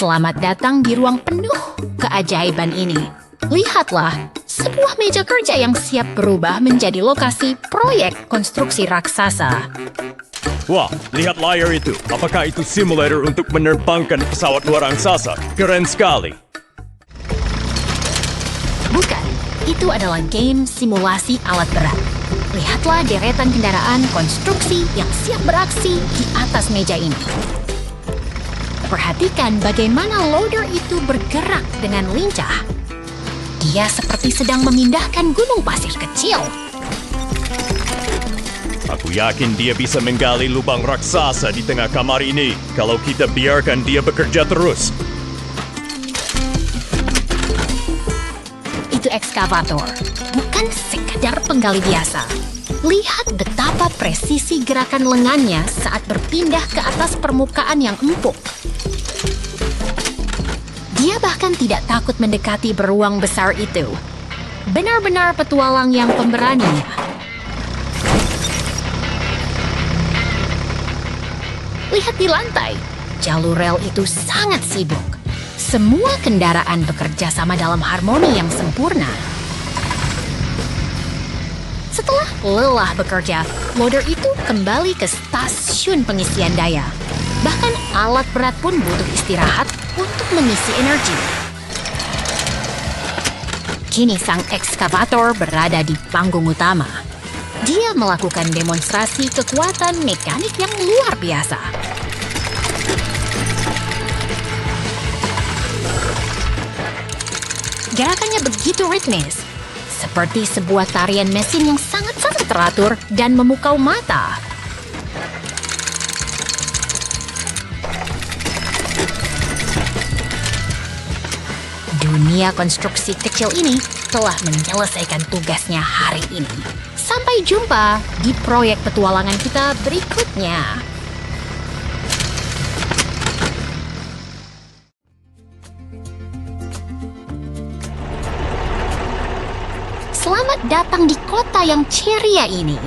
Selamat datang di ruang penuh keajaiban ini. Lihatlah, sebuah meja kerja yang siap berubah menjadi lokasi proyek konstruksi raksasa. Wah, lihat layar itu. Apakah itu simulator untuk menerbangkan pesawat luar angkasa? Keren sekali. Bukan, itu adalah game simulasi alat berat. Lihatlah deretan kendaraan konstruksi yang siap beraksi di atas meja ini. Perhatikan bagaimana loader itu bergerak dengan lincah. Dia seperti sedang memindahkan gunung pasir kecil. Aku yakin dia bisa menggali lubang raksasa di tengah kamar ini kalau kita biarkan dia bekerja terus. Itu ekskavator, bukan sekedar penggali biasa. Lihat betapa presisi gerakan lengannya saat berpindah ke atas permukaan yang empuk. Dia bahkan tidak takut mendekati beruang besar itu. Benar-benar petualang yang pemberani. Lihat di lantai, jalur rel itu sangat sibuk. Semua kendaraan bekerja sama dalam harmoni yang sempurna. Setelah lelah bekerja, loader itu kembali ke stasiun pengisian daya. Bahkan alat berat pun butuh istirahat untuk mengisi energi. Kini sang ekskavator berada di panggung utama. Dia melakukan demonstrasi kekuatan mekanik yang luar biasa. Gerakannya begitu ritmis, seperti sebuah tarian mesin yang sangat-sangat teratur dan memukau mata. Dunia konstruksi kecil ini telah menyelesaikan tugasnya hari ini. Sampai jumpa di proyek petualangan kita berikutnya. Selamat datang di kota yang ceria ini.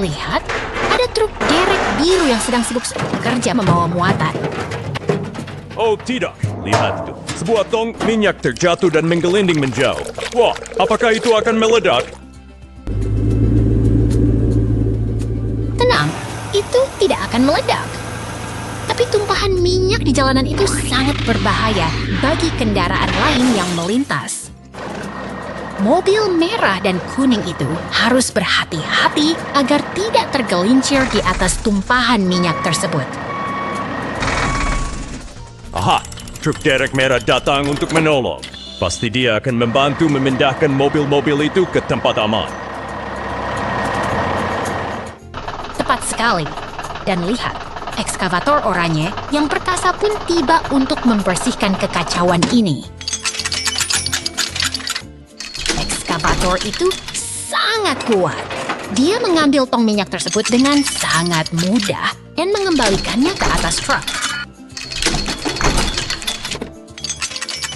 Lihat, ada truk derek biru yang sedang sibuk bekerja membawa muatan. Oh tidak, lihat itu. Sebuah tong minyak terjatuh dan menggelinding menjauh. Wah, apakah itu akan meledak? Tenang, itu tidak akan meledak. Tapi tumpahan minyak di jalanan itu sangat berbahaya bagi kendaraan lain yang melintas. Mobil merah dan kuning itu harus berhati-hati agar tidak tergelincir di atas tumpahan minyak tersebut. Aha, truk derek merah datang untuk menolong. Pasti dia akan membantu memindahkan mobil-mobil itu ke tempat aman. Tepat sekali. Dan lihat, ekskavator oranye yang perkasa pun tiba untuk membersihkan kekacauan ini. Ekskavator itu sangat kuat. Dia mengambil tong minyak tersebut dengan sangat mudah dan mengembalikannya ke atas truk.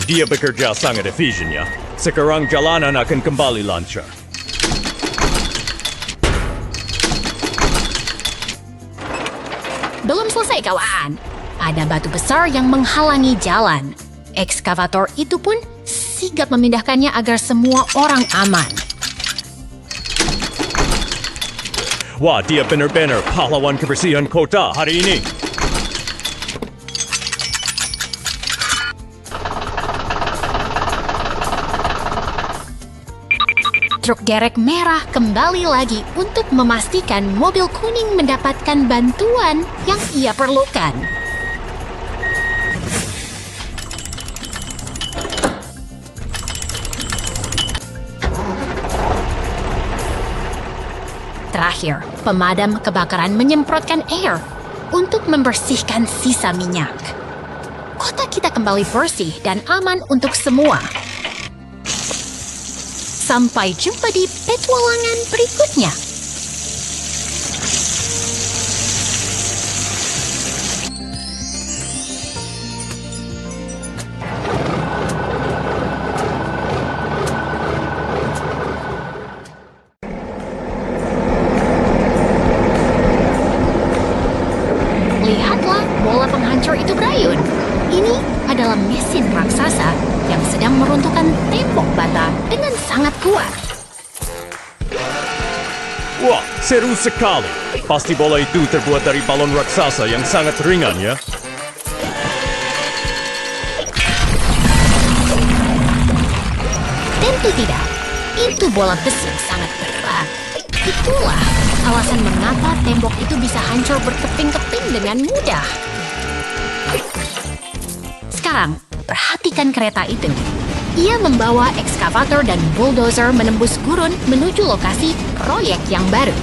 Dia bekerja sangat efisien ya. Sekarang jalanan akan kembali lancar. Belum selesai kawan. Ada batu besar yang menghalangi jalan. Ekskavator itu pun sigap memindahkannya agar semua orang aman. Wah, dia benar-benar pahlawan kebersihan kota hari ini. Truk derek merah kembali lagi untuk memastikan mobil kuning mendapatkan bantuan yang ia perlukan. Terakhir, pemadam kebakaran menyemprotkan air untuk membersihkan sisa minyak. Kota kita kembali bersih dan aman untuk semua. Sampai jumpa di petualangan berikutnya. Lihatlah, bola penghancur itu berayun. Ini adalah mesin raksasa yang sedang meruntuhkan tembok bata dengan sangat kuat. Wah, seru sekali. Pasti bola itu terbuat dari balon raksasa yang sangat ringan ya. Tentu tidak. Itu bola besi yang sangat berat. Itulah alasan mengapa tembok itu bisa hancur berkeping-keping dengan mudah. Sekarang, perhatikan kereta itu. Ia membawa ekskavator dan bulldozer menembus gurun menuju lokasi proyek yang baru.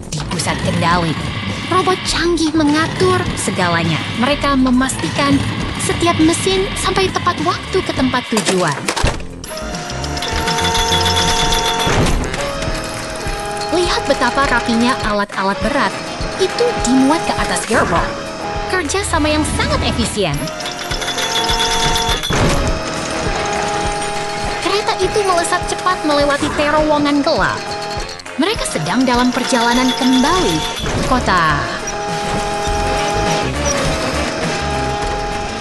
Di pusat kendali, robot canggih mengatur segalanya. Mereka memastikan setiap mesin sampai tepat waktu ke tempat tujuan. Lihat betapa rapinya alat-alat berat itu dimuat ke atas gearbox. Kerja sama yang sangat efisien. Kereta itu melesat cepat melewati terowongan gelap. Mereka sedang dalam perjalanan kembali ke kota.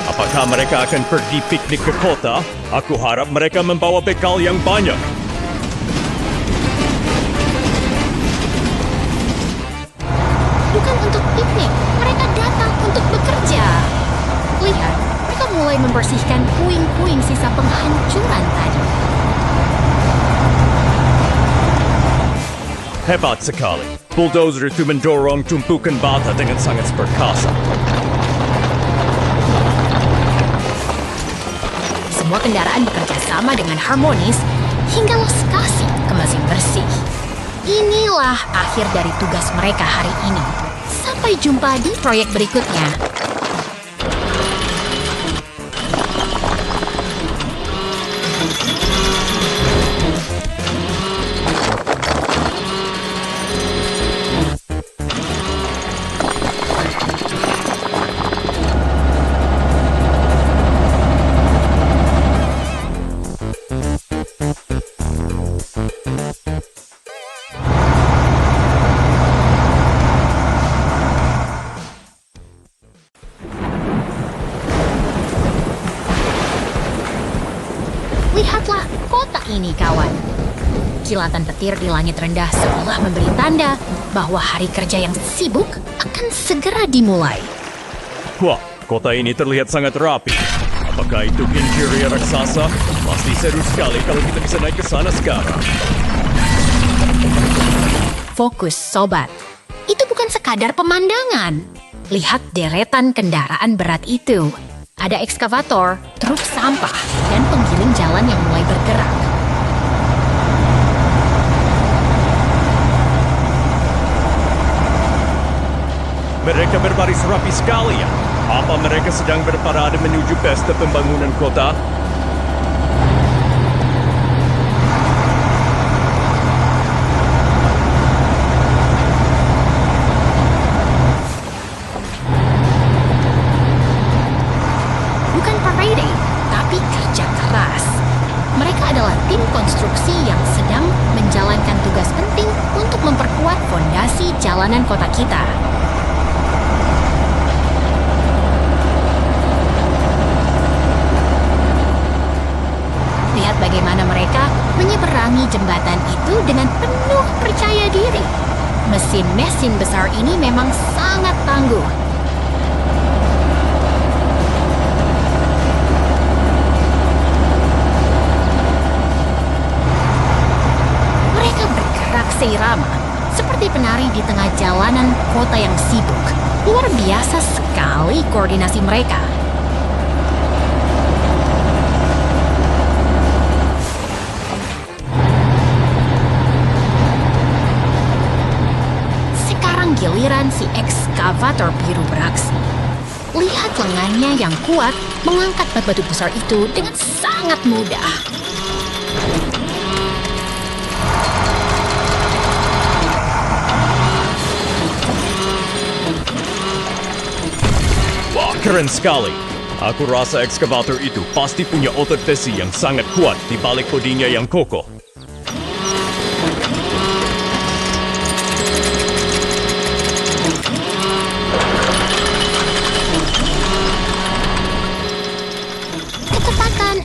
Apakah mereka akan pergi piknik ke kota? Aku harap mereka membawa bekal yang banyak. Bukan untuk piknik, mereka datang untuk bekerja. Lihat, mereka mulai membersihkan puing-puing sisa penghancuran tadi. Hebat sekali. Bulldozer itu mendorong tumpukan bata dengan sangat perkasa. Semua kendaraan bekerja sama dengan harmonis hingga lokasi ke mesin bersih. Inilah akhir dari tugas mereka hari ini. Sampai jumpa di proyek berikutnya. Lihatlah kota ini, kawan. Kilatan petir di langit rendah seolah memberi tanda bahwa hari kerja yang sibuk akan segera dimulai. Wah, kota ini terlihat sangat rapi. Apakah itu interior raksasa? Pasti seru sekali kalau kita bisa naik ke sana sekarang. Fokus, sobat. Itu bukan sekadar pemandangan. Lihat deretan kendaraan berat itu. Ada ekskavator, truk sampah, dan penggiling jalan yang mulai bergerak. Mereka berbaris rapi sekali ya. Apa mereka sedang berparade menuju pesta pembangunan kota? Bukan parade, tapi kerja keras. Mereka adalah tim konstruksi yang sedang menjalankan tugas penting untuk memperkuat fondasi jalanan kota kita. Lihat bagaimana mereka menyeberangi jembatan itu dengan penuh percaya diri. Mesin-mesin besar ini memang sangat tangguh. Mereka bergerak seirama, seperti penari di tengah jalanan kota yang sibuk. Luar biasa sekali koordinasi mereka. Sekarang giliran si ekskavator biru beraksi. Lihat lengannya yang kuat mengangkat batu-batu besar itu dengan sangat mudah. Wah, keren sekali. Aku rasa ekskavator itu pasti punya otot besi yang sangat kuat di balik bodinya yang kokoh.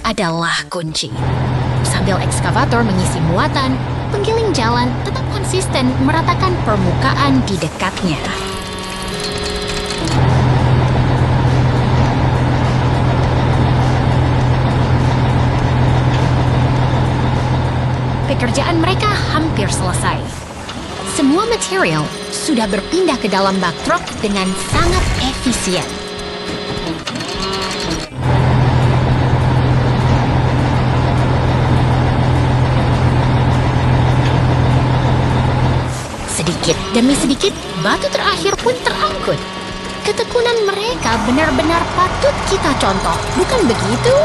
adalah kunci. Sambil ekskavator mengisi muatan, penggiling jalan tetap konsisten meratakan permukaan di dekatnya. Pekerjaan mereka hampir selesai. Semua material sudah berpindah ke dalam bak truk dengan sangat efisien. Sedikit demi sedikit, batu terakhir pun terangkut. Ketekunan mereka benar-benar patut kita contoh, bukan begitu?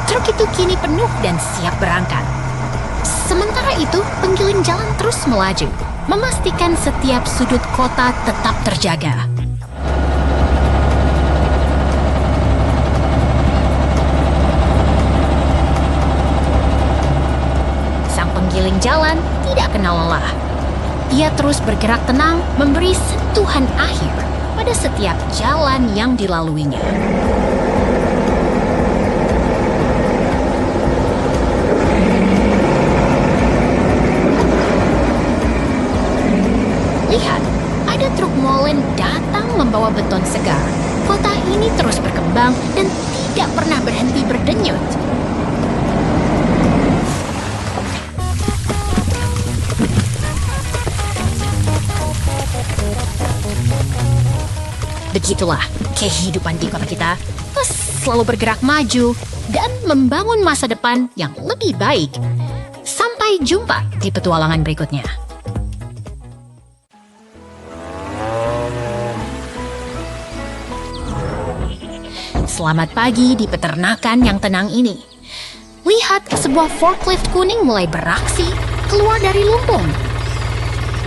Truk itu kini penuh dan siap berangkat. Sementara itu, penggiling jalan terus melaju, memastikan setiap sudut kota tetap terjaga. Sang penggiling jalan tidak kenal lelah. Ia terus bergerak tenang, memberi sentuhan akhir pada setiap jalan yang dilaluinya. Lihat, ada truk molen datang membawa beton segar. Kota ini terus berkembang dan tidak pernah berhenti berdenyut. Begitulah kehidupan di kota kita, selalu bergerak maju dan membangun masa depan yang lebih baik. Sampai jumpa di petualangan berikutnya. Selamat pagi di peternakan yang tenang ini. Lihat, sebuah forklift kuning mulai beraksi keluar dari lumbung.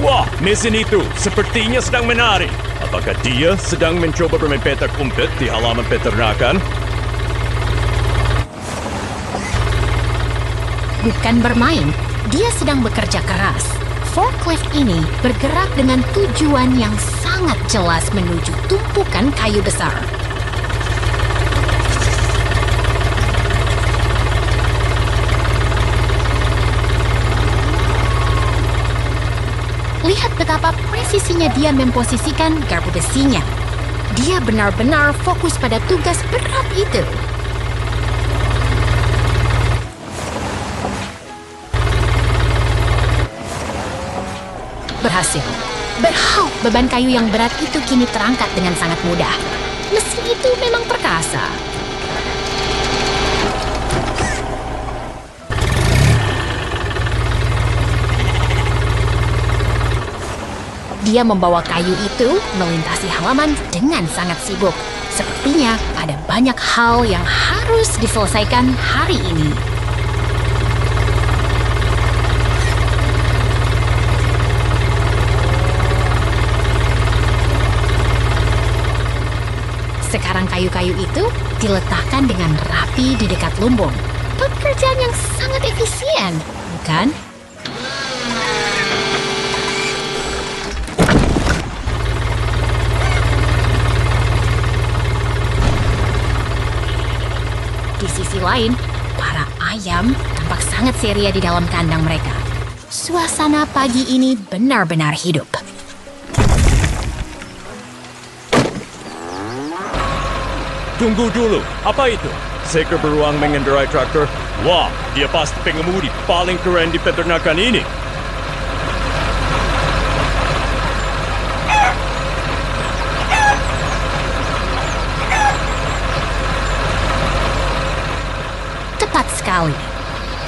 Wah, mesin itu sepertinya sedang menari. Apakah dia sedang mencoba bermain petak umpet di halaman peternakan? Bukan bermain, dia sedang bekerja keras. Forklift ini bergerak dengan tujuan yang sangat jelas menuju tumpukan kayu besar. Lihat betapa presisinya dia memposisikan garpu besinya. Dia benar-benar fokus pada tugas berat itu. Berhasil. Berhau, beban kayu yang berat itu kini terangkat dengan sangat mudah. Mesin itu memang perkasa. Dia membawa kayu itu melintasi halaman dengan sangat sibuk. Sepertinya ada banyak hal yang harus diselesaikan hari ini. Sekarang kayu-kayu itu diletakkan dengan rapi di dekat lumbung. Pekerjaan yang sangat efisien, bukan? Di sisi lain, para ayam tampak sangat ceria di dalam kandang mereka. Suasana pagi ini benar-benar hidup. Tunggu dulu, apa itu? Seekor beruang mengendarai traktor? Wah, dia pasti pengemudi paling keren di peternakan ini. Tepat sekali.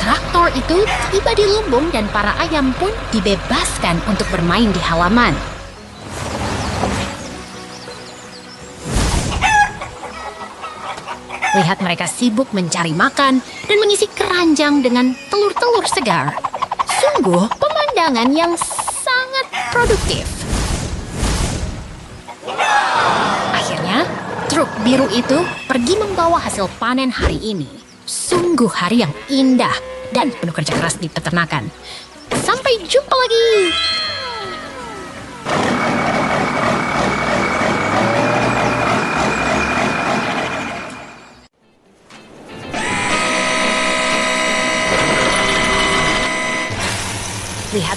Traktor itu tiba di lumbung dan para ayam pun dibebaskan untuk bermain di halaman. Lihat mereka sibuk mencari makan dan mengisi keranjang dengan telur-telur segar. Sungguh pemandangan yang sangat produktif. Akhirnya, truk biru itu pergi membawa hasil panen hari ini. Sungguh hari yang indah dan penuh kerja keras di peternakan. Sampai jumpa lagi.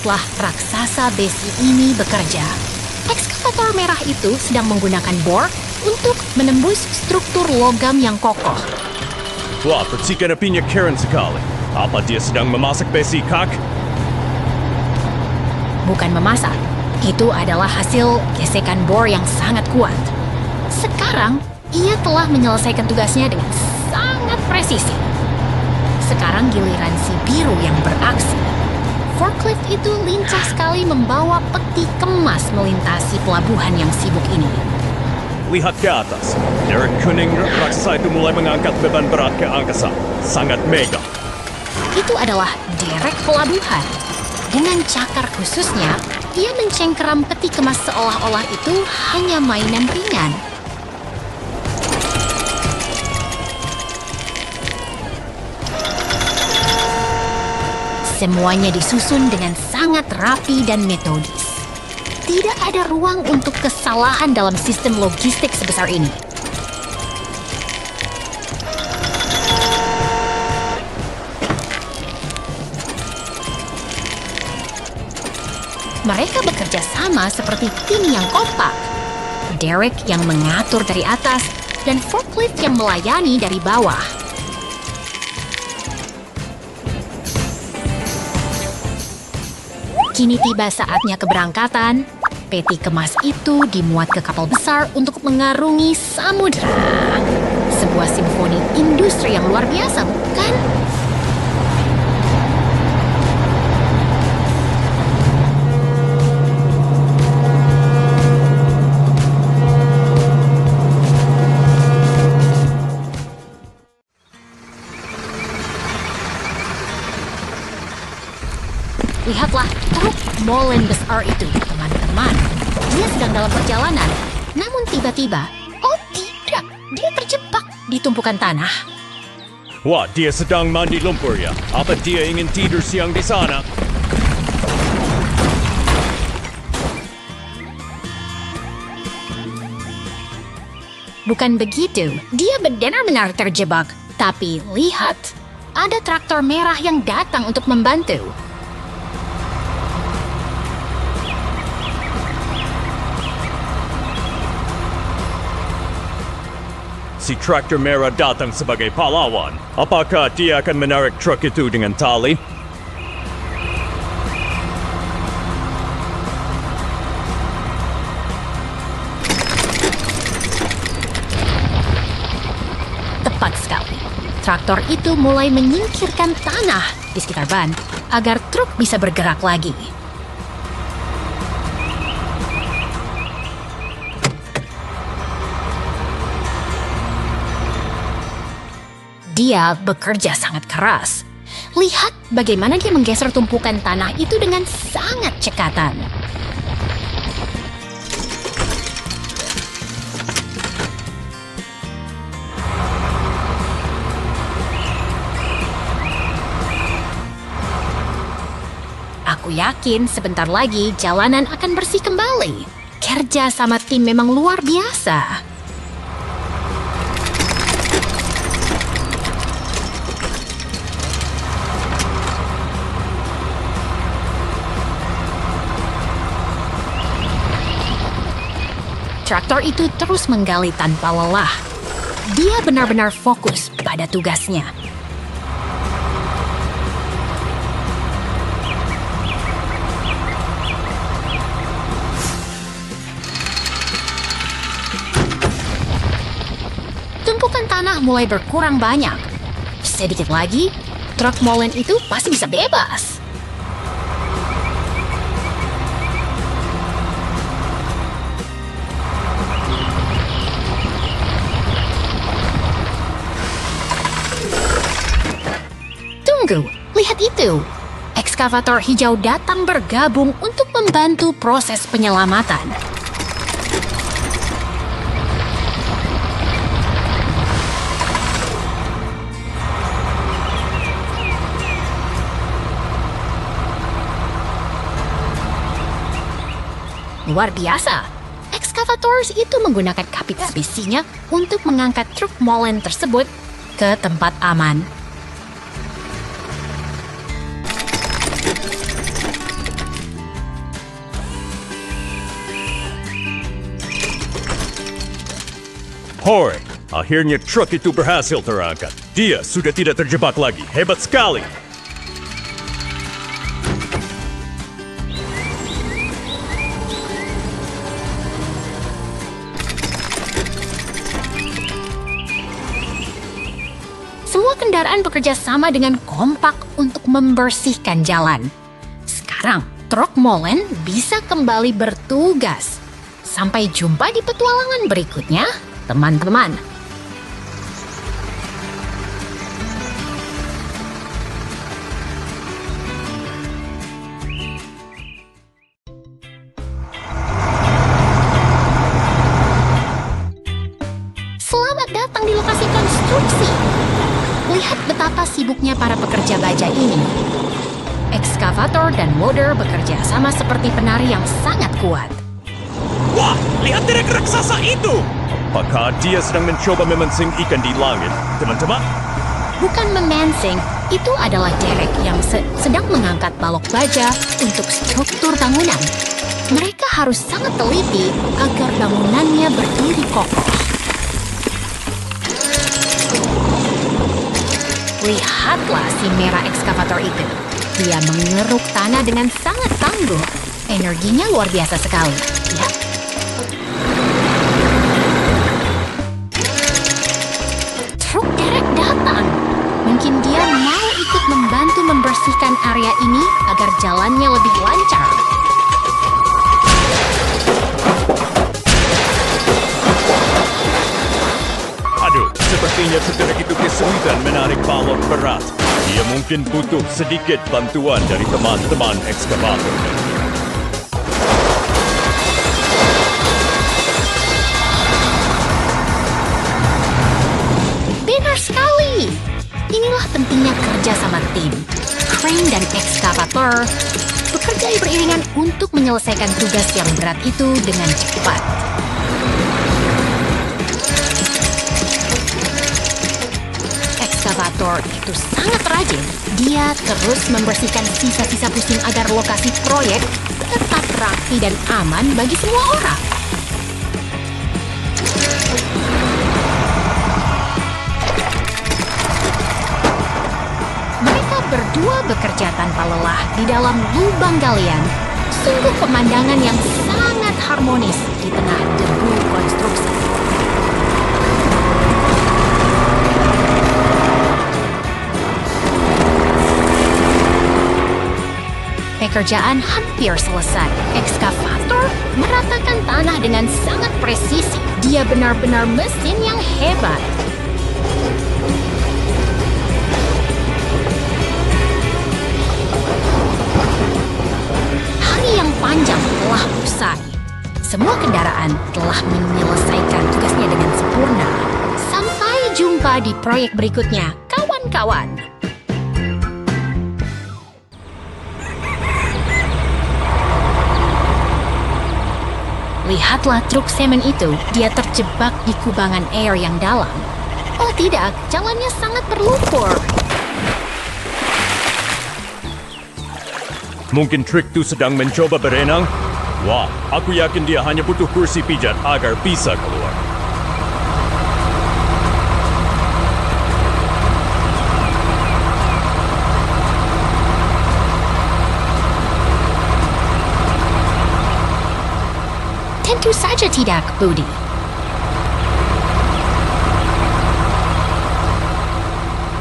lihatlah raksasa besi ini bekerja. Ekskavator merah itu sedang menggunakan bor untuk menembus struktur logam yang kokoh. Wah, percikan apinya keren sekali. Apa dia sedang memasak besi, Kak? Bukan memasak, itu adalah hasil gesekan bor yang sangat kuat. Sekarang, ia telah menyelesaikan tugasnya dengan sangat presisi. Sekarang giliran si biru yang beraksi. Forklift itu lincah sekali membawa peti kemas melintasi pelabuhan yang sibuk ini. Lihat ke atas. Derek kuning raksasa itu mulai mengangkat beban berat ke angkasa. Sangat mega. Itu adalah derek pelabuhan. Dengan cakar khususnya, ia mencengkeram peti kemas seolah-olah itu hanya mainan ringan. Semuanya disusun dengan sangat rapi dan metodis. Tidak ada ruang untuk kesalahan dalam sistem logistik sebesar ini. Mereka bekerja sama seperti tim yang kompak. Derek yang mengatur dari atas dan forklift yang melayani dari bawah. Kini tiba saatnya keberangkatan. Peti kemas itu dimuat ke kapal besar untuk mengarungi samudera. Sebuah simfoni industri yang luar biasa, bukan? Lihatlah truk molen besar itu, teman-teman. Dia sedang dalam perjalanan. Namun tiba-tiba, oh tidak, dia terjebak di tumpukan tanah. Wah, dia sedang mandi lumpur ya. Apa dia ingin tidur siang di sana? Bukan begitu, dia benar-benar terjebak. Tapi lihat, ada traktor merah yang datang untuk membantu. Si traktor merah datang sebagai pahlawan. Apakah dia akan menarik truk itu dengan tali? Tepat sekali. Traktor itu mulai menyingkirkan tanah di sekitar ban agar truk bisa bergerak lagi. Dia bekerja sangat keras. Lihat bagaimana dia menggeser tumpukan tanah itu dengan sangat cekatan. Aku yakin sebentar lagi jalanan akan bersih kembali. Kerja sama tim memang luar biasa. Traktor itu terus menggali tanpa lelah. Dia benar-benar fokus pada tugasnya. Tumpukan tanah mulai berkurang banyak. Sedikit lagi, truk molen itu pasti bisa bebas. Tunggu, lihat itu. Ekskavator hijau datang bergabung untuk membantu proses penyelamatan. Luar biasa. Ekskavator itu menggunakan kapit besinya untuk mengangkat truk molen tersebut ke tempat aman. Hoi, akhirnya truk itu berhasil terangkat. Dia sudah tidak terjebak lagi. Hebat sekali. Semua kendaraan bekerja sama dengan kompak untuk membersihkan jalan. Sekarang, truk molen bisa kembali bertugas. Sampai jumpa di petualangan berikutnya, teman-teman. Selamat datang di lokasi konstruksi. Lihat betapa sibuknya para pekerja baja ini. Ekskavator dan loader bekerja sama seperti penari yang sangat kuat. Wah, lihat derek raksasa itu! Apakah dia sedang mencoba memancing ikan di langit, teman-teman? Bukan memancing, itu adalah derek yang sedang mengangkat balok baja untuk struktur bangunan. Mereka harus sangat teliti agar bangunannya berdiri kokoh. Lihatlah si merah ekskavator itu. Dia mengeruk tanah dengan sangat tangguh. Energinya luar biasa sekali. Ya. Truk derek datang. Mungkin dia mau ikut membantu membersihkan area ini agar jalannya lebih lancar. Aduh, sepertinya derek itu kesulitan menarik balok berat. Dia mungkin butuh sedikit bantuan dari teman-teman ekskavator. Benar sekali. Inilah pentingnya kerja sama tim. Crane dan ekskavator bekerja beriringan untuk menyelesaikan tugas yang berat itu dengan cepat. Ekskavator itu sangat rajin. Dia terus membersihkan sisa-sisa pusing agar lokasi proyek tetap rapi dan aman bagi semua orang. Mereka berdua bekerja tanpa lelah di dalam lubang galian. Sungguh pemandangan yang sangat harmonis di tengah debu konstruksi. Pekerjaan hampir selesai. Ekskavator meratakan tanah dengan sangat presisi. Dia benar-benar mesin yang hebat. Hari yang panjang telah usai. Semua kendaraan telah menyelesaikan tugasnya dengan sempurna. Sampai jumpa di proyek berikutnya, kawan-kawan. Lihatlah truk semen itu, dia terjebak di kubangan air yang dalam. Oh tidak, jalannya sangat berlumpur. Mungkin truk itu sedang mencoba berenang? Wah, aku yakin dia hanya butuh kursi pijat agar bisa keluar. Tentu saja tidak, Budi.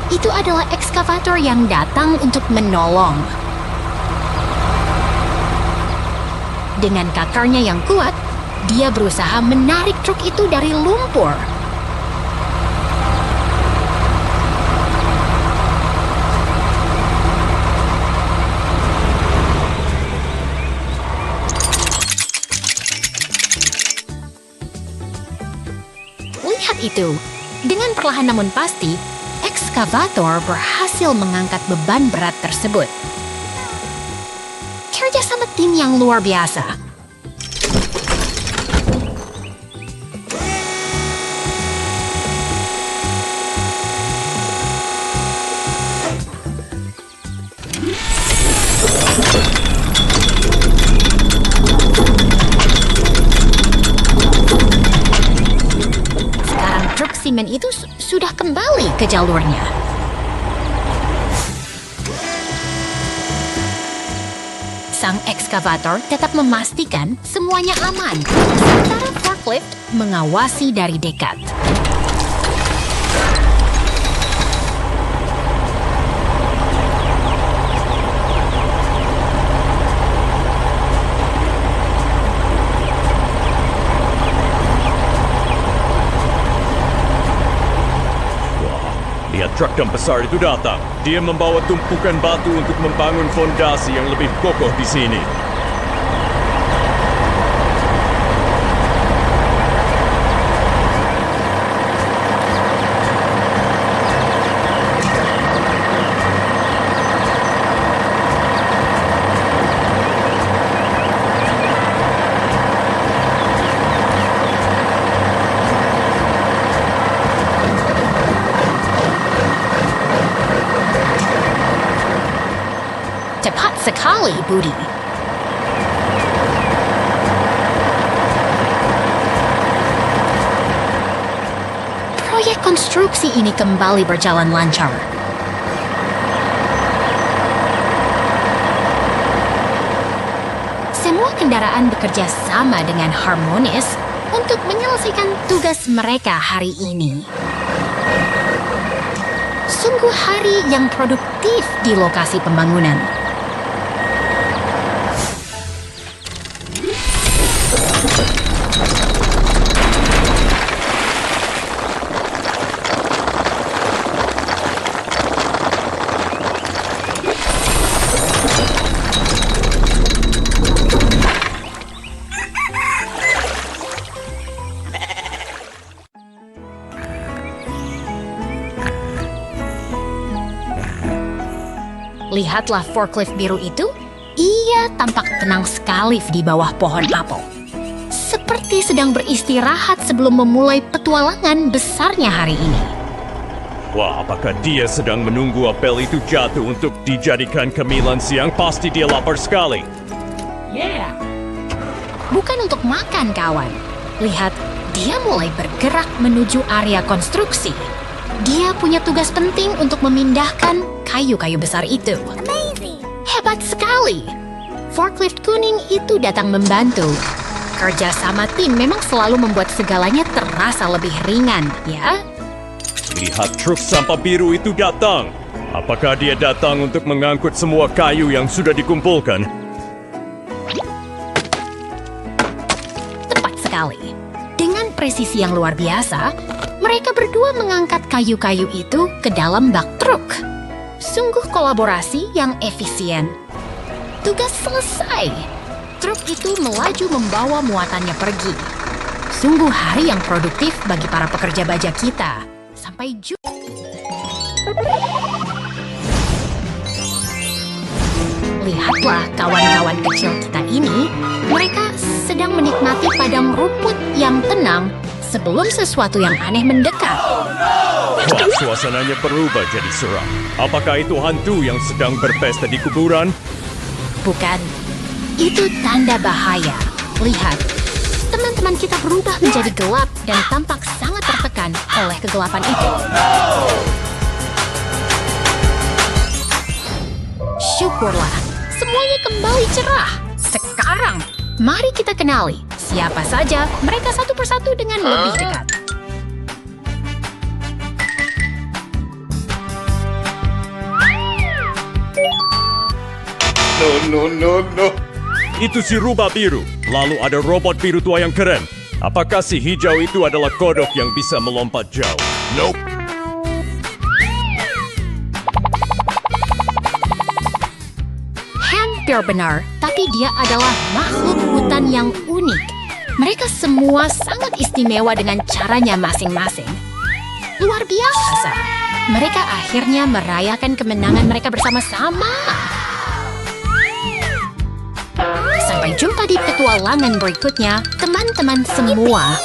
Itu adalah ekskavator yang datang untuk menolong. Dengan kakarnya yang kuat, dia berusaha menarik truk itu dari lumpur. Lihat itu, dengan perlahan namun pasti, ekskavator berhasil mengangkat beban berat tersebut. Kerja sama tim yang luar biasa. Sekarang spesimen itu sudah kembali ke jalurnya. Sang ekskavator tetap memastikan semuanya aman, sementara forklift mengawasi dari dekat. Lihat truk dump besar itu datang. Dia membawa tumpukan batu untuk membangun fondasi yang lebih kokoh di sini. Cepat sekali, Budi. Proyek konstruksi ini kembali berjalan lancar. Semua kendaraan bekerja sama dengan harmonis untuk menyelesaikan tugas mereka hari ini. Sungguh hari yang produktif di lokasi pembangunan. Lihatlah forklift biru itu, ia tampak tenang sekali di bawah pohon apel. Seperti sedang beristirahat sebelum memulai petualangan besarnya hari ini. Wah, apakah dia sedang menunggu apel itu jatuh untuk dijadikan cemilan siang? Pasti dia lapar sekali. Bukan untuk makan, kawan. Lihat, dia mulai bergerak menuju area konstruksi. Dia punya tugas penting untuk memindahkan kayu-kayu besar itu. Hebat sekali. Forklift kuning itu datang membantu. Kerja sama tim memang selalu membuat segalanya terasa lebih ringan, ya? Lihat truk sampah biru itu datang. Apakah dia datang untuk mengangkut semua kayu yang sudah dikumpulkan? Tepat sekali. Dengan presisi yang luar biasa, mereka berdua mengangkat kayu-kayu itu ke dalam bak truk. Sungguh kolaborasi yang efisien. Tugas selesai. Truk itu melaju membawa muatannya pergi. Sungguh hari yang produktif bagi para pekerja baja kita. Sampai jumpa. Lihatlah kawan-kawan kecil kita ini. Mereka sedang menikmati padang rumput yang tenang sebelum sesuatu yang aneh mendekat. Wah, suasananya berubah jadi seram. Apakah itu hantu yang sedang berpesta di kuburan? Bukan. Itu tanda bahaya. Lihat, teman-teman kita berubah menjadi gelap dan tampak sangat tertekan oleh kegelapan itu. Syukurlah, semuanya kembali cerah. Sekarang, mari kita kenali siapa saja mereka satu persatu dengan lebih dekat. No. Itu si rubah biru. Lalu ada robot biru tua yang keren. Apakah si hijau itu adalah kodok yang bisa melompat jauh? Nope. Hampir benar, tapi dia adalah makhluk hutan yang unik. Mereka semua sangat istimewa dengan caranya masing-masing. Luar biasa. Mereka akhirnya merayakan kemenangan mereka bersama-sama. Sampai jumpa di petualangan berikutnya, teman-teman semua.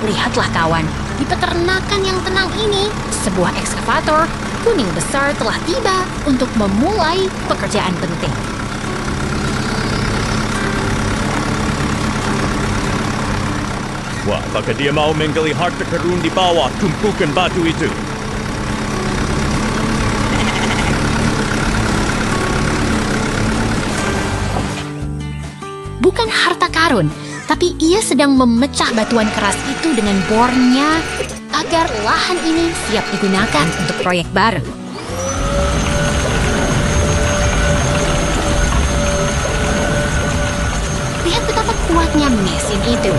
Lihatlah kawan, Di peternakan yang tenang ini, sebuah ekskavator kuning besar telah tiba untuk memulai pekerjaan penting. Wah, apakah dia mau menggali harta karun di bawah tumpukan batu itu? Bukan harta karun, tapi ia sedang memecah batuan keras itu dengan bornya agar lahan ini siap digunakan untuk proyek baru. Lihat betapa kuatnya mesin itu.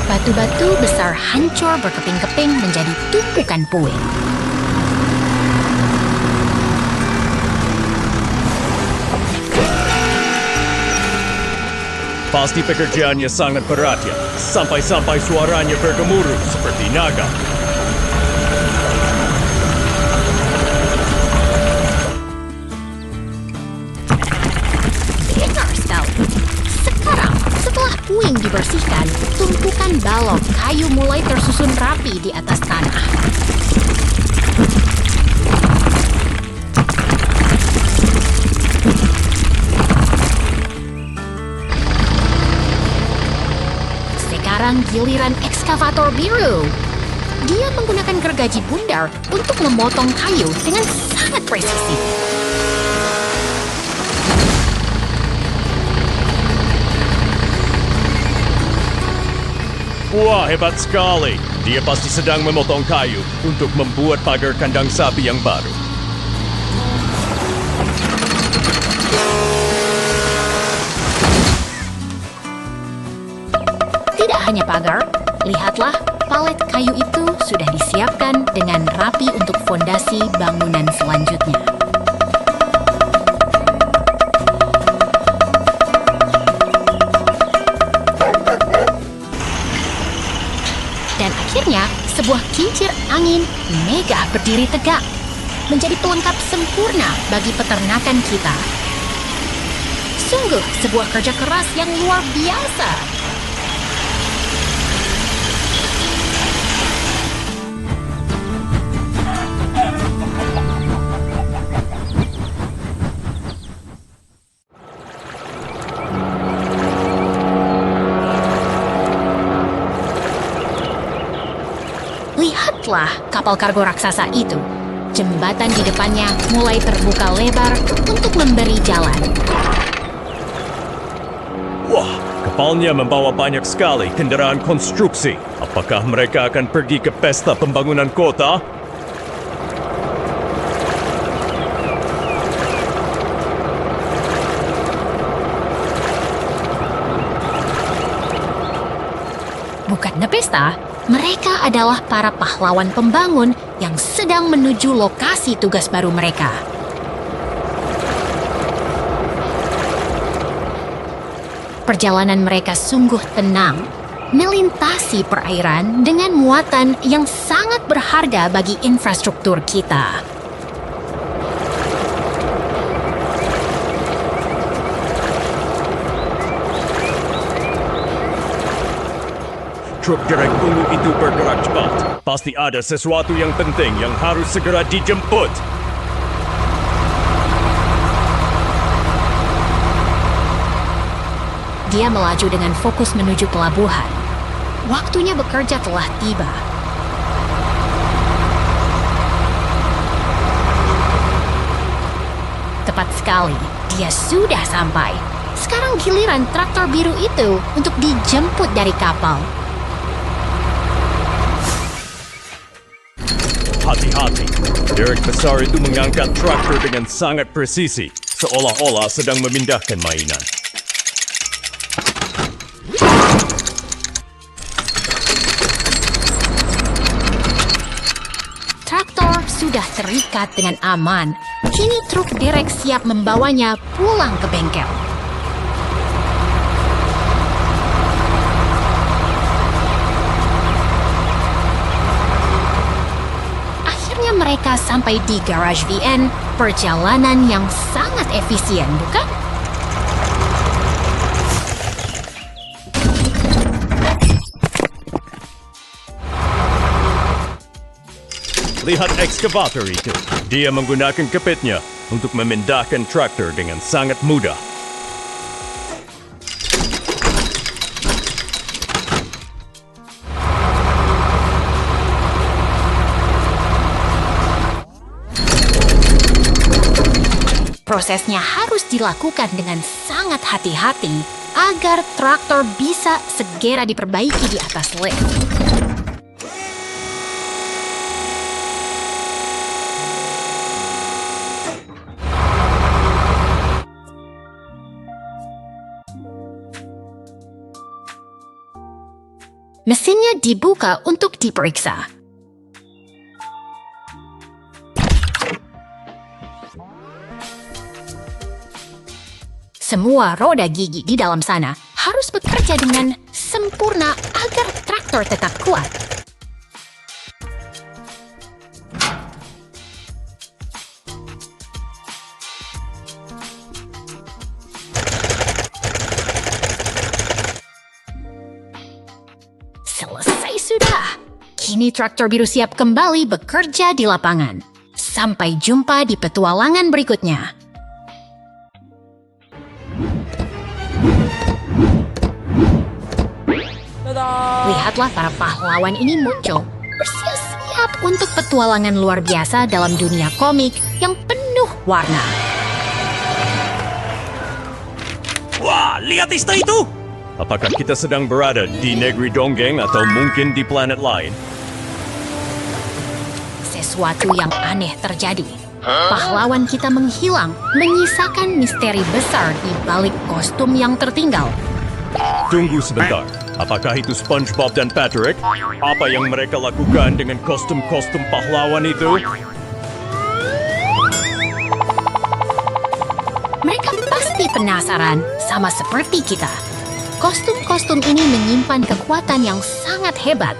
Batu-batu besar hancur berkeping-keping menjadi tumpukan puing. Pasti pekerjaannya sangat berat ya, sampai-sampai suaranya bergemuruh seperti naga. Benar sekali. Sekarang, setelah puing dibersihkan, tumpukan balok kayu mulai tersusun rapi di atas tanah. Sekarang giliran ekskavator biru. Dia menggunakan gergaji bundar untuk memotong kayu dengan sangat presisi. Wah, hebat sekali. Dia pasti sedang memotong kayu untuk membuat pagar kandang sapi yang baru. Tidak hanya pagar, lihatlah palet kayu itu sudah disiapkan dengan rapi untuk fondasi bangunan selanjutnya. Dan akhirnya, sebuah kincir angin megah berdiri tegak, menjadi pelengkap sempurna bagi peternakan kita. Sungguh sebuah kerja keras yang luar biasa. Lihatlah kapal kargo raksasa itu. Jembatan di depannya mulai terbuka lebar untuk memberi jalan. Wah, kapalnya membawa banyak sekali kendaraan konstruksi. Apakah mereka akan pergi ke pesta pembangunan kota? Bukan pesta, mereka adalah para pahlawan pembangun yang sedang menuju lokasi tugas baru mereka. Perjalanan mereka sungguh tenang, melintasi perairan dengan muatan yang sangat berharga bagi infrastruktur kita. Truk derek ungu itu bergerak cepat. Pasti ada sesuatu yang penting yang harus segera dijemput. Dia melaju dengan fokus menuju pelabuhan. Waktunya bekerja telah tiba. Tepat sekali, dia sudah sampai. Sekarang giliran traktor biru itu untuk dijemput dari kapal. Hati-hati, derek besar itu mengangkat traktor dengan sangat presisi, seolah-olah sedang memindahkan mainan. Traktor sudah terikat dengan aman. Kini truk derek siap membawanya pulang ke bengkel. Akhirnya mereka sampai di garage VN, perjalanan yang sangat efisien, bukan? Lihat ekskavator itu. Dia menggunakan kepitnya untuk memindahkan traktor dengan sangat mudah. Prosesnya harus dilakukan dengan sangat hati-hati agar traktor bisa segera diperbaiki di atas lift. Mesinnya dibuka untuk diperiksa. Semua roda gigi di dalam sana harus bekerja dengan sempurna agar traktor tetap kuat. Selesai sudah. Kini traktor biru siap kembali bekerja di lapangan. Sampai jumpa di petualangan berikutnya. Lihatlah para pahlawan ini muncul, bersiap-siap untuk petualangan luar biasa dalam dunia komik yang penuh warna. Wah, lihat istana itu! Apakah kita sedang berada di negeri dongeng atau mungkin di planet lain? Sesuatu yang aneh terjadi. Pahlawan kita menghilang, menyisakan misteri besar di balik kostum yang tertinggal. Tunggu sebentar. Apakah itu SpongeBob dan Patrick? Apa yang mereka lakukan dengan kostum-kostum pahlawan itu? Mereka pasti penasaran, sama seperti kita. Kostum-kostum ini menyimpan kekuatan yang sangat hebat.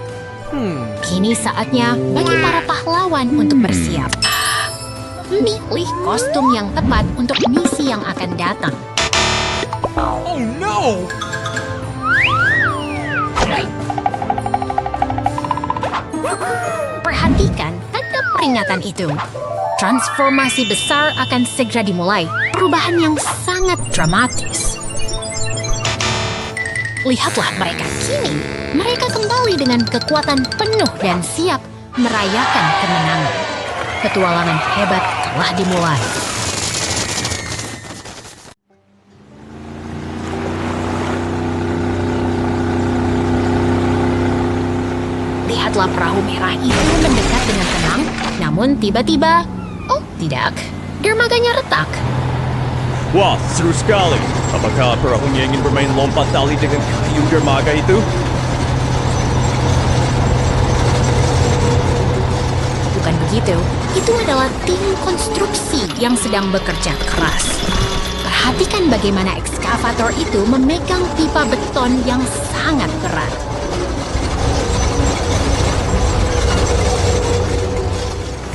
Kini saatnya bagi para pahlawan untuk bersiap. Pilih kostum yang tepat untuk misi yang akan datang. Oh no! Perhatikan tanda peringatan itu. Transformasi besar akan segera dimulai. Perubahan yang sangat dramatis. Lihatlah mereka kini. Mereka kembali dengan kekuatan penuh dan siap merayakan kemenangan. Petualangan hebat telah dimulai. Lihatlah perahu merah itu mendekat dengan tenang, namun tiba-tiba, oh tidak, dermaganya retak. Wah, seru sekali. Apakah perahunya ingin bermain lompat tali dengan kayu dermaga itu? Bukan begitu, itu adalah tim konstruksi yang sedang bekerja keras. Perhatikan bagaimana ekskavator itu memegang pipa beton yang sangat berat.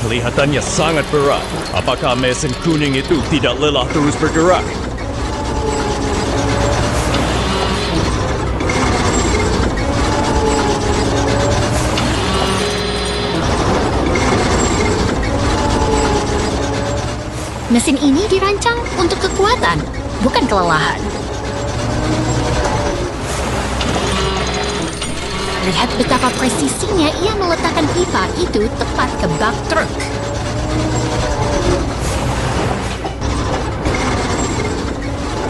Kelihatannya sangat berat. Apakah mesin kuning itu tidak lelah terus bergerak? Mesin ini dirancang untuk kekuatan, bukan kelelahan. Lihat betapa presisinya ia meletakkan pipa itu tepat ke bak truk.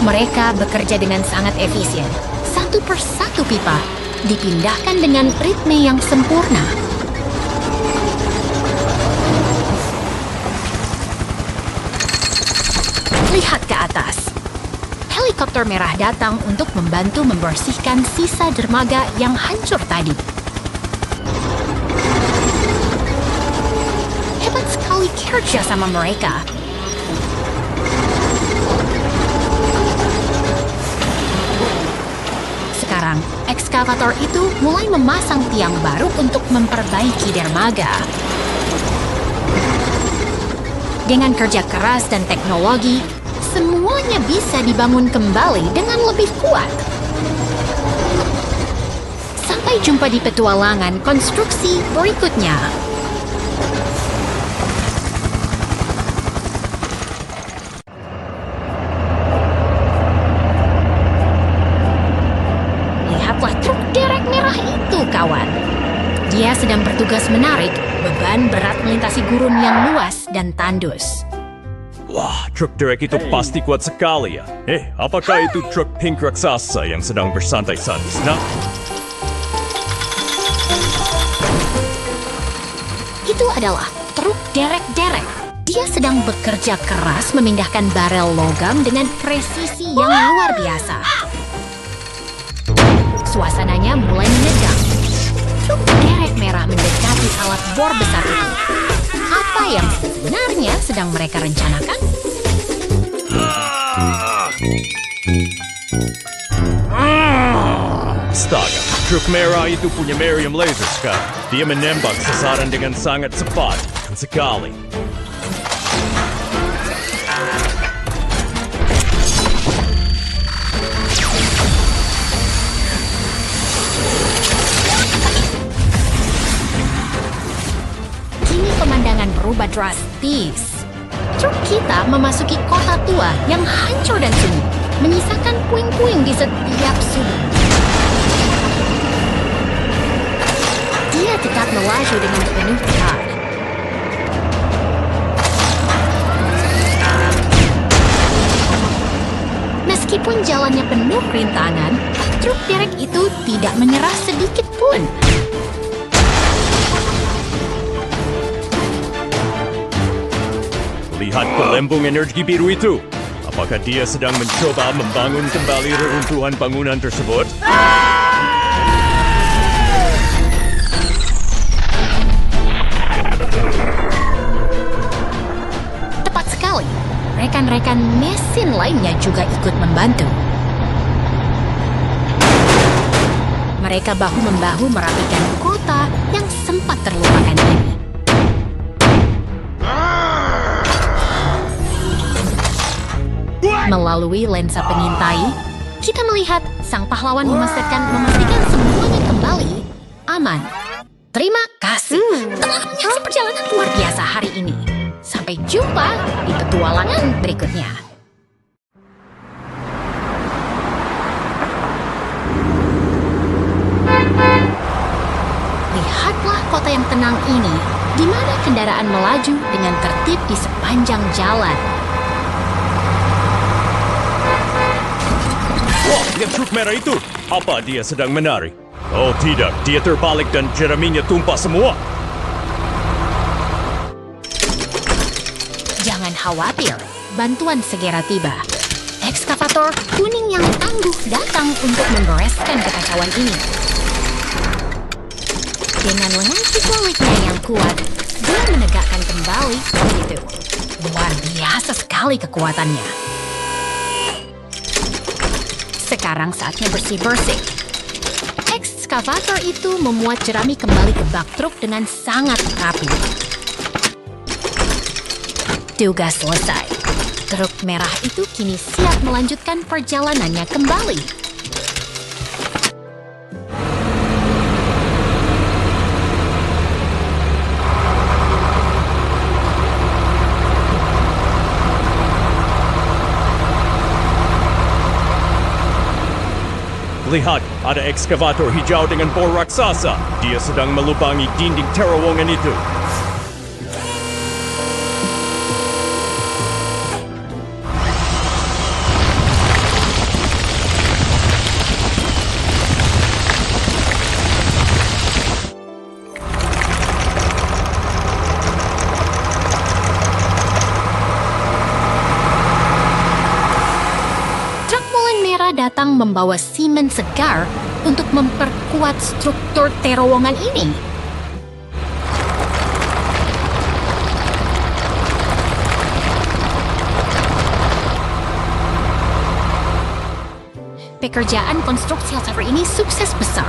Mereka bekerja dengan sangat efisien. Satu persatu pipa dipindahkan dengan ritme yang sempurna. Lihat ke atas. Helikopter merah datang untuk membantu membersihkan sisa dermaga yang hancur tadi. Hebat sekali kerja sama mereka. Sekarang, ekskavator itu mulai memasang tiang baru untuk memperbaiki dermaga. Dengan kerja keras dan teknologi, semuanya bisa dibangun kembali dengan lebih kuat. Sampai jumpa di petualangan konstruksi berikutnya. sedang bertugas menarik beban berat melintasi gurun yang luas dan tandus. Wah, truk derek itu pasti kuat sekali ya. Apakah itu truk pink raksasa yang sedang bersantai-santai di sana? Itu adalah truk derek-derek. Dia sedang bekerja keras memindahkan barel logam dengan presisi yang luar biasa. Suasananya mulai menegang. Truk derek merah mendekati alat bor besar itu. Apa yang sebenarnya sedang mereka rencanakan? Astaga, truk merah itu punya meriam laser sekarang. Dia menembak sasaran dengan sangat cepat dan sekali. Kini pemandangan berubah drastis. Truk kita memasuki kota tua yang hancur dan sunyi, menyisakan puing-puing di setiap sudut. Dia tetap melaju dengan penuh tekad. Meskipun jalannya penuh rintangan, truk derek itu tidak menyerah sedikit pun. Lihat gelembung energi biru itu. Apakah dia sedang mencoba membangun kembali reruntuhan bangunan tersebut? Tepat sekali. Rekan-rekan mesin lainnya juga ikut membantu. Mereka bahu-membahu merapikan kota yang sempat terlupakan ini. Melalui lensa pengintai, kita melihat sang pahlawan memastikan semuanya kembali aman. Terima kasih telah menyaksikan perjalanan luar biasa hari ini. Sampai jumpa di petualangan berikutnya. Lihatlah kota yang tenang ini, di mana kendaraan melaju dengan tertib di sepanjang jalan. Wah, lihat truk merah itu. Apa dia sedang menari? Oh tidak, dia terbalik dan jeraminya tumpah semua. Jangan khawatir, bantuan segera tiba. Ekskavator kuning yang tangguh datang untuk membereskan kekacauan ini. Dengan lengan hidroliknya yang kuat, dia menegakkan kembali itu. Luar biasa sekali kekuatannya. Sekarang saatnya bersih-bersih. Ekskavator itu memuat jerami kembali ke bak truk dengan sangat rapi. Tugas selesai. Truk merah itu kini siap melanjutkan perjalanannya kembali. Lihat, ada ekskavator hijau dengan bor raksasa. Dia sedang melubangi dinding terowongan itu. Datang membawa semen segar untuk memperkuat struktur terowongan ini. Pekerjaan konstruksi Altair ini sukses besar.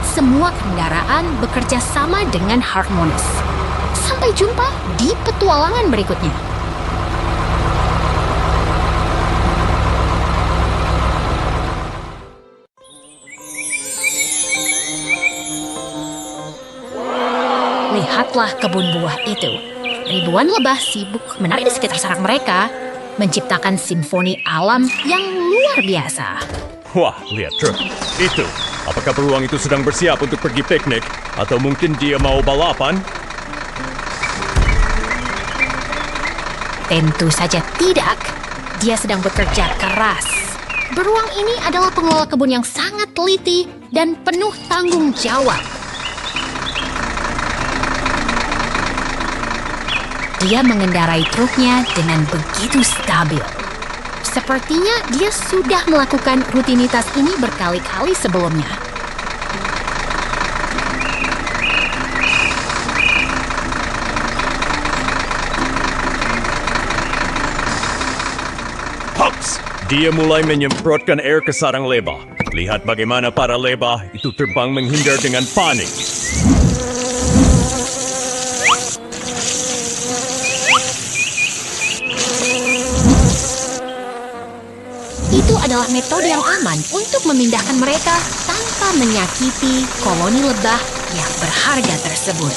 Semua kendaraan bekerja sama dengan harmonis. Sampai jumpa di petualangan berikutnya. Lihatlah kebun buah itu. Ribuan lebah sibuk menari di sekitar sarang mereka, menciptakan simfoni alam yang luar biasa. Wah, lihat truk. Itu, Apakah beruang itu sedang bersiap untuk pergi piknik? Atau mungkin dia mau balapan? Tentu saja tidak. Dia sedang bekerja keras. Beruang ini adalah pengelola kebun yang sangat teliti dan penuh tanggung jawab. Dia mengendarai truknya dengan begitu stabil. Sepertinya dia sudah melakukan rutinitas ini berkali-kali sebelumnya. Hups! Dia mulai menyemprotkan air ke sarang lebah. Lihat bagaimana para lebah itu terbang menghindar dengan panik. Itu adalah metode yang aman untuk memindahkan mereka tanpa menyakiti koloni lebah yang berharga tersebut.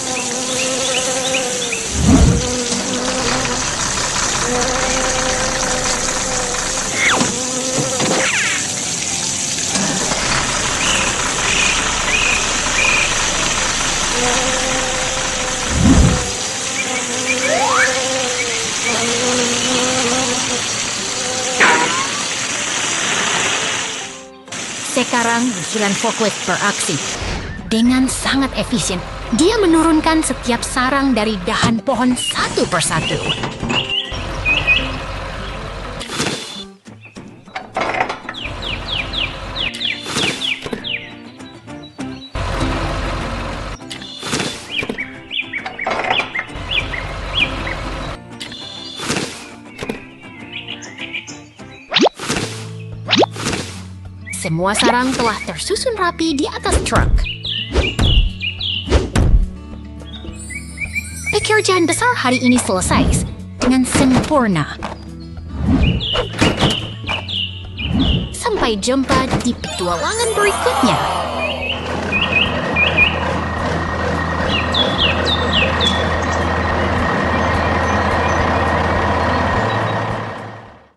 Sekarang giliran forklift beraksi. Dengan sangat efisien, dia menurunkan setiap sarang dari dahan pohon satu persatu. Semua sarang telah tersusun rapi di atas truk. Pekerjaan besar hari ini selesai dengan sempurna. Sampai jumpa di petualangan berikutnya.